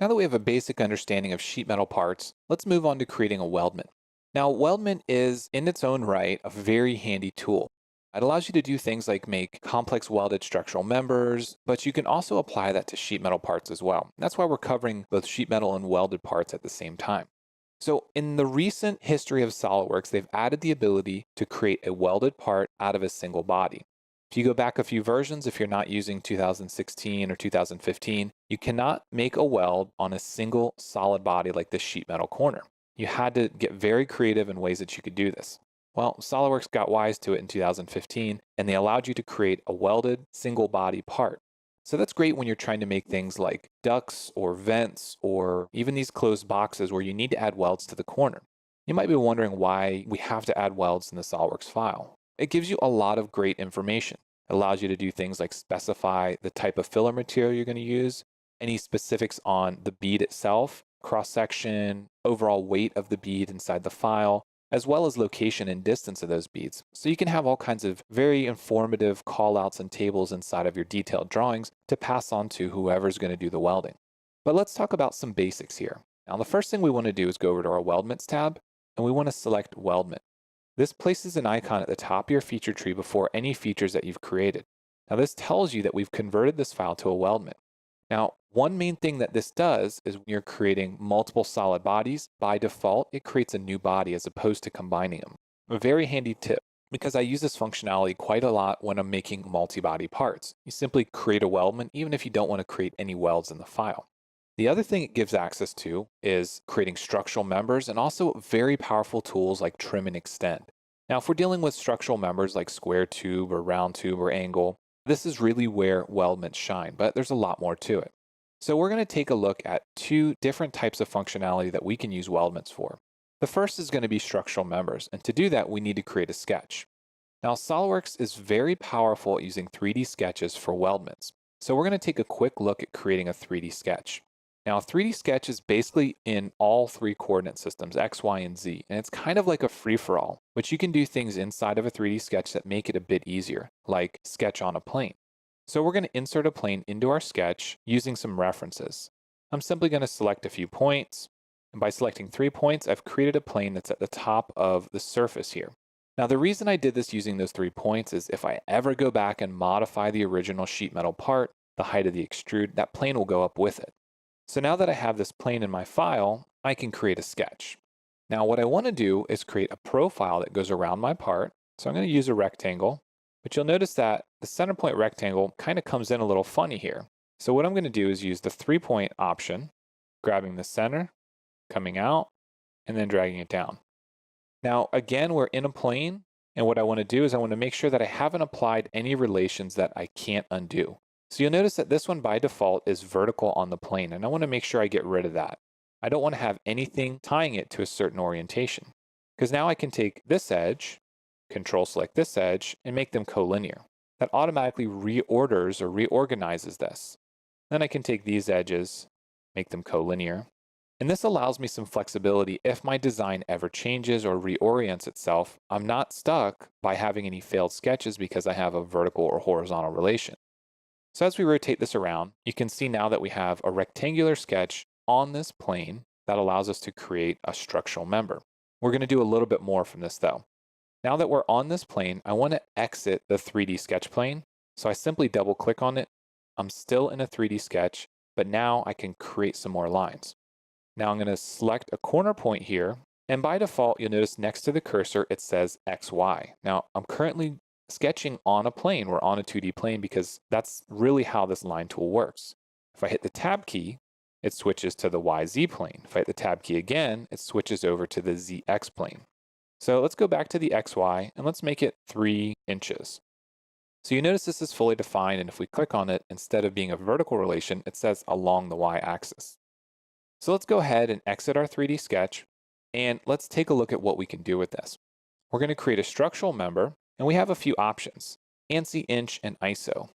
Now that we have a basic understanding of sheet metal parts, let's move on to creating a weldment. Now, weldment is, in its own right, a very handy tool. It allows you to do things like make complex welded structural members, but you can also apply that to sheet metal parts as well. That's why we're covering both sheet metal and welded parts at the same time. So, in the recent history of SolidWorks, they've added the ability to create a welded part out of a single body. If you go back a few versions, if you're not using 2016 or 2015, you cannot make a weld on a single solid body like this sheet metal corner. You had to get very creative in ways that you could do this. Well, SolidWorks got wise to it in 2015, and they allowed you to create a welded single body part. So that's great when you're trying to make things like ducts or vents or even these closed boxes where you need to add welds to the corner. You might be wondering why we have to add welds in the SolidWorks file. It gives you a lot of great information. It allows you to do things like specify the type of filler material you're going to use, any specifics on the bead itself, cross-section, overall weight of the bead inside the file, as well as location and distance of those beads. So you can have all kinds of very informative callouts and tables inside of your detailed drawings to pass on to whoever's going to do the welding. But let's talk about some basics here. Now, the first thing we want to do is go over to our Weldments tab, and we want to select Weldment. This places an icon at the top of your feature tree before any features that you've created. Now, this tells you that we've converted this file to a weldment. Now, one main thing that this does is when you're creating multiple solid bodies, by default, it creates a new body as opposed to combining them. A very handy tip, because I use this functionality quite a lot when I'm making multi-body parts. You simply create a weldment even if you don't want to create any welds in the file. The other thing it gives access to is creating structural members and also very powerful tools like trim and extend. Now, if we're dealing with structural members like square tube or round tube or angle, this is really where weldments shine, but there's a lot more to it. So we're going to take a look at two different types of functionality that we can use weldments for. The first is going to be structural members, and to do that, we need to create a sketch. Now, SOLIDWORKS is very powerful at using 3D sketches for weldments. So we're going to take a quick look at creating a 3D sketch. Now, a 3D sketch is basically in all three coordinate systems, X, Y, and Z, and it's kind of like a free-for-all, but you can do things inside of a 3D sketch that make it a bit easier, like sketch on a plane. So we're going to insert a plane into our sketch using some references. I'm simply going to select a few points, and by selecting 3 points, I've created a plane that's at the top of the surface here. Now, the reason I did this using those 3 points is if I ever go back and modify the original sheet metal part, the height of the extrude, that plane will go up with it. So now that I have this plane in my file, I can create a sketch. Now what I want to do is create a profile that goes around my part. So I'm going to use a rectangle, but you'll notice that the center point rectangle kind of comes in a little funny here. So what I'm going to do is use the 3-point option, grabbing the center, coming out, and then dragging it down. Now again, we're in a plane, and what I want to do is I want to make sure that I haven't applied any relations that I can't undo. So you'll notice that this one by default is vertical on the plane, and I want to make sure I get rid of that. I don't want to have anything tying it to a certain orientation, because now I can take this edge, control select this edge, and make them collinear. That automatically reorders or reorganizes this. Then I can take these edges, make them collinear, and this allows me some flexibility if my design ever changes or reorients itself. I'm not stuck by having any failed sketches because I have a vertical or horizontal relation. So as we rotate this around, you can see now that we have a rectangular sketch on this plane that allows us to create a structural member. We're going to do a little bit more from this though. Now that we're on this plane, I want to exit the 3D sketch plane. So I simply double click on it. I'm still in a 3D sketch, but now I can create some more lines. Now I'm going to select a corner point here. And by default, you'll notice next to the cursor, it says XY. Now I'm currently sketching on a plane. We're on a 2D plane because that's really how this line tool works. If I hit the tab key, it switches to the YZ plane. If I hit the tab key again, it switches over to the ZX plane. So let's go back to the XY and let's make it 3 inches. So you notice this is fully defined, and if we click on it, instead of being a vertical relation, it says along the Y axis. So let's go ahead and exit our 3D sketch, and let's take a look at what we can do with this. We're going to create a structural member, and we have a few options, ANSI, inch, and ISO.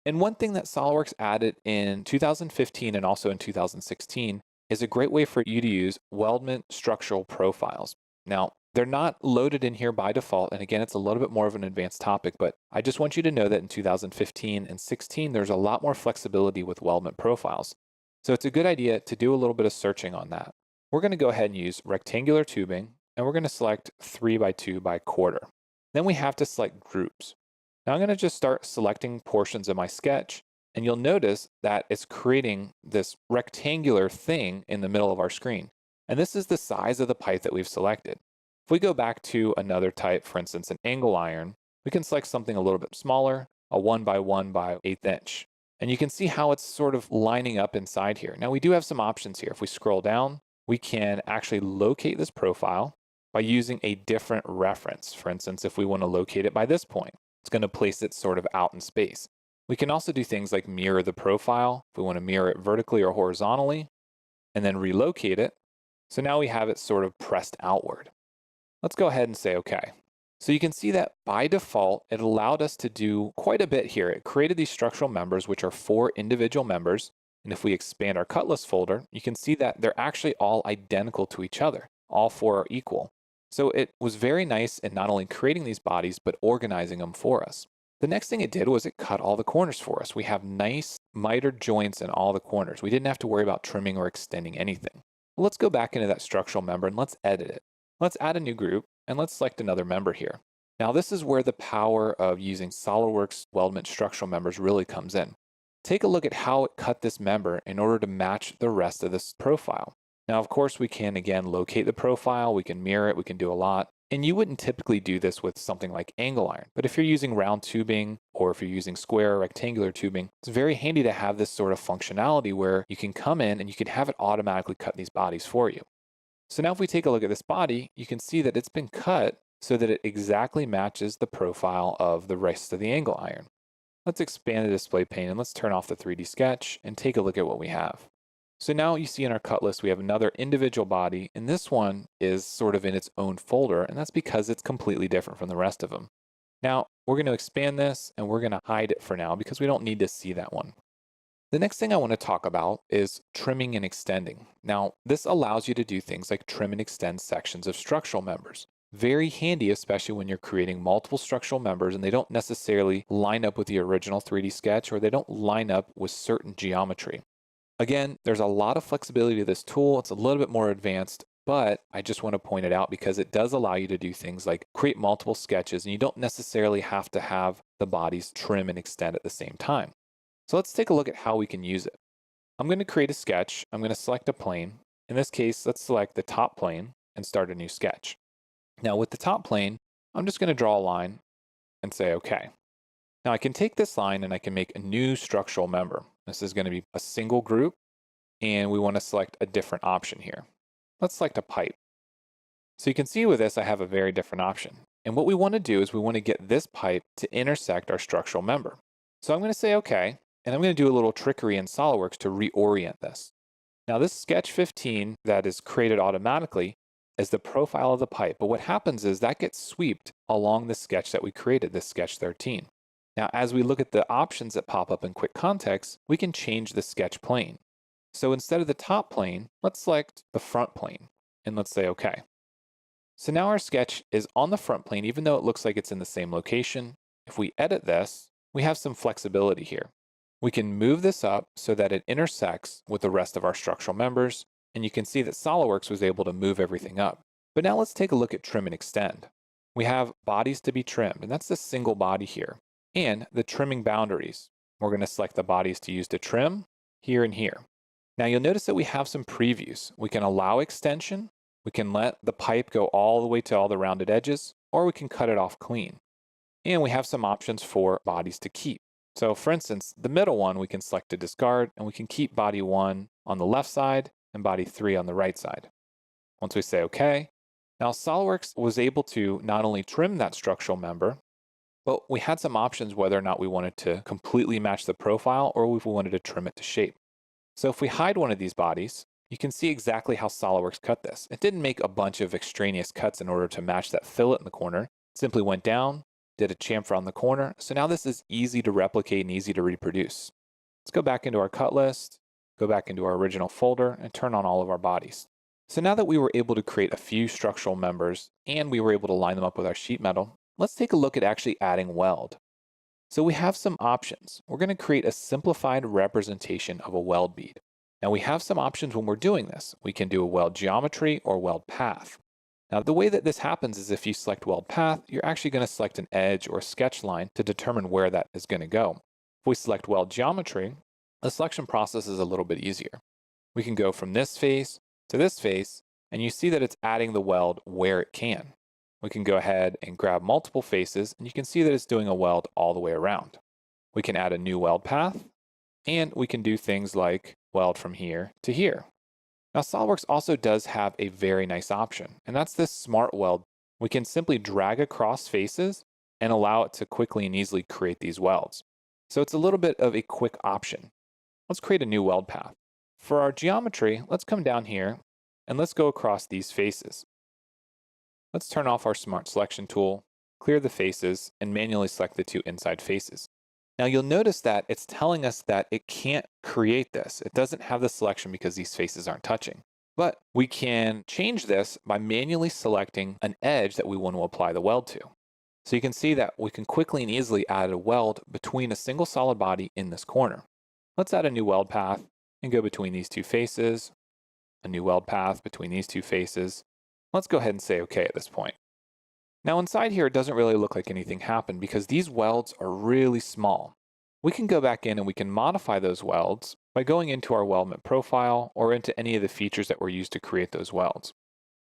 And one thing that SOLIDWORKS added in 2015 and also in 2016 is a great way for you to use weldment structural profiles. Now, they're not loaded in here by default, and again, it's a little bit more of an advanced topic, but I just want you to know that in 2015 and 16, there's a lot more flexibility with weldment profiles. So it's a good idea to do a little bit of searching on that. We're going to go ahead and use rectangular tubing, and we're going to select 3 by 2 by quarter. Then we have to select groups. Now I'm going to just start selecting portions of my sketch, and you'll notice that it's creating this rectangular thing in the middle of our screen. And this is the size of the pipe that we've selected. If we go back to another type, for instance, an angle iron, we can select something a little bit smaller, a 1 by 1 by 1/8 inch. And you can see how it's sort of lining up inside here. Now we do have some options here. If we scroll down, we can actually locate this profile by using a different reference. For instance, if we want to locate it by this point, it's going to place it sort of out in space. We can also do things like mirror the profile, if we want to mirror it vertically or horizontally, and then relocate it. So now we have it sort of pressed outward. Let's go ahead and say OK. So you can see that by default, it allowed us to do quite a bit here. It created these structural members, which are 4 individual members. And if we expand our cut list folder, you can see that they're actually all identical to each other. All 4 are equal. So it was very nice in not only creating these bodies, but organizing them for us. The next thing it did was it cut all the corners for us. We have nice mitered joints in all the corners. We didn't have to worry about trimming or extending anything. Well, let's go back into that structural member and let's edit it. Let's add a new group and let's select another member here. Now this is where the power of using Solidworks Weldment structural members really comes in. Take a look at how it cut this member in order to match the rest of this profile. Now, of course, we can again locate the profile, we can mirror it, we can do a lot. And you wouldn't typically do this with something like angle iron. But if you're using round tubing or if you're using square or rectangular tubing, it's very handy to have this sort of functionality where you can come in and you can have it automatically cut these bodies for you. So now if we take a look at this body, you can see that it's been cut so that it exactly matches the profile of the rest of the angle iron. Let's expand the display pane and let's turn off the 3D sketch and take a look at what we have. So now you see in our cut list, we have another individual body, and this one is sort of in its own folder, and that's because it's completely different from the rest of them. Now, we're going to expand this, and we're going to hide it for now because we don't need to see that one. The next thing I want to talk about is trimming and extending. Now, this allows you to do things like trim and extend sections of structural members. Very handy, especially when you're creating multiple structural members and they don't necessarily line up with the original 3D sketch or they don't line up with certain geometry. Again, there's a lot of flexibility to this tool. It's a little bit more advanced, but I just want to point it out because it does allow you to do things like create multiple sketches and you don't necessarily have to have the bodies trim and extend at the same time. So let's take a look at how we can use it. I'm going to create a sketch. I'm going to select a plane. In this case, let's select the top plane and start a new sketch. Now with the top plane, I'm just going to draw a line and say OK. Now I can take this line and I can make a new structural member. This is going to be a single group, and we want to select a different option here. Let's select a pipe. So you can see with this, I have a very different option. And what we want to do is we want to get this pipe to intersect our structural member. So I'm going to say OK, and I'm going to do a little trickery in Solidworks to reorient this. Now this sketch 15 that is created automatically is the profile of the pipe. But what happens is that gets swept along the sketch that we created, this sketch 13. Now, as we look at the options that pop up in quick context, we can change the sketch plane. So instead of the top plane, let's select the front plane and let's say OK. So now our sketch is on the front plane, even though it looks like it's in the same location. If we edit this, we have some flexibility here. We can move this up so that it intersects with the rest of our structural members. And you can see that Solidworks was able to move everything up. But now let's take a look at trim and extend. We have bodies to be trimmed, and that's the single body here. And the trimming boundaries. We're going to select the bodies to use to trim here and here. Now you'll notice that we have some previews. We can allow extension, we can let the pipe go all the way to all the rounded edges, or we can cut it off clean. And we have some options for bodies to keep. So for instance, the middle one we can select to discard, and we can keep body 1 on the left side and body 3 on the right side. Once we say OK, now Solidworks was able to not only trim that structural member, but we had some options whether or not we wanted to completely match the profile or if we wanted to trim it to shape. So if we hide one of these bodies, you can see exactly how Solidworks cut this. It didn't make a bunch of extraneous cuts in order to match that fillet in the corner. It simply went down, did a chamfer on the corner. So now this is easy to replicate and easy to reproduce. Let's go back into our cut list, go back into our original folder, and turn on all of our bodies. So now that we were able to create a few structural members and we were able to line them up with our sheet metal, let's take a look at actually adding weld. So we have some options. We're going to create a simplified representation of a weld bead. Now we have some options when we're doing this. We can do a weld geometry or weld path. Now the way that this happens is if you select weld path, you're actually going to select an edge or sketch line to determine where that is going to go. If we select weld geometry, the selection process is a little bit easier. We can go from this face to this face, and you see that it's adding the weld where it can. We can go ahead and grab multiple faces, and you can see that it's doing a weld all the way around. We can add a new weld path, and we can do things like weld from here to here. Now Solidworks also does have a very nice option, and that's this smart weld. We can simply drag across faces and allow it to quickly and easily create these welds. So it's a little bit of a quick option. Let's create a new weld path. For our geometry, let's come down here and let's go across these faces. Let's turn off our Smart Selection tool, clear the faces, and manually select the two inside faces. Now you'll notice that it's telling us that it can't create this. It doesn't have the selection because these faces aren't touching. But we can change this by manually selecting an edge that we want to apply the weld to. So you can see that we can quickly and easily add a weld between a single solid body in this corner. Let's add a new weld path and go between these two faces, a new weld path between these two faces. Let's go ahead and say OK at this point. Now inside here, it doesn't really look like anything happened because these welds are really small. We can go back in and we can modify those welds by going into our Weldment profile or into any of the features that were used to create those welds.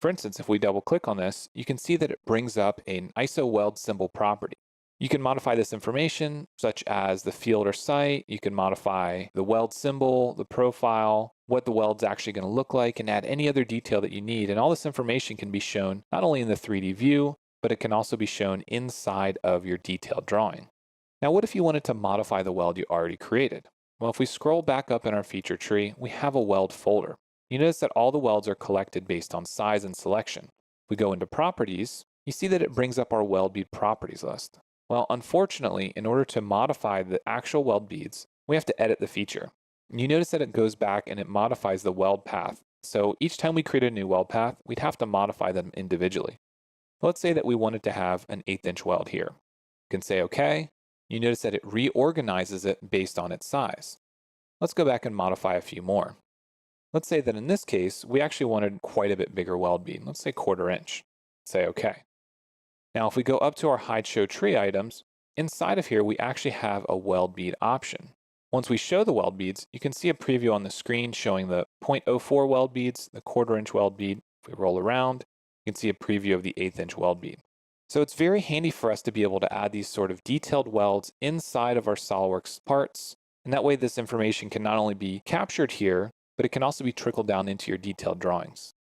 For instance, if we double click on this, you can see that it brings up an ISO weld symbol property. You can modify this information such as the field or site. You can modify the weld symbol, the profile, what the weld's actually going to look like, and add any other detail that you need. And all this information can be shown not only in the 3D view, but it can also be shown inside of your detailed drawing. Now, what if you wanted to modify the weld you already created? Well, if we scroll back up in our feature tree, we have a weld folder. You notice that all the welds are collected based on size and selection. If we go into properties, you see that it brings up our weld bead properties list. Well, unfortunately, in order to modify the actual weld beads, we have to edit the feature. You notice that it goes back and it modifies the weld path. So each time we create a new weld path, we'd have to modify them individually. Let's say that we wanted to have an 1/8 inch weld here. You can say OK. You notice that it reorganizes it based on its size. Let's go back and modify a few more. Let's say that in this case, we actually wanted quite a bit bigger weld bead. Let's say 1/4 inch. Say OK. Now, if we go up to our Hide Show Tree items, inside of here, we actually have a weld bead option. Once we show the weld beads, you can see a preview on the screen showing the 0.04 weld beads, the 1/4 inch weld bead. If we roll around, you can see a preview of the 1/8 inch weld bead. So it's very handy for us to be able to add these sort of detailed welds inside of our SolidWorks parts. And that way this information can not only be captured here, but it can also be trickled down into your detailed drawings.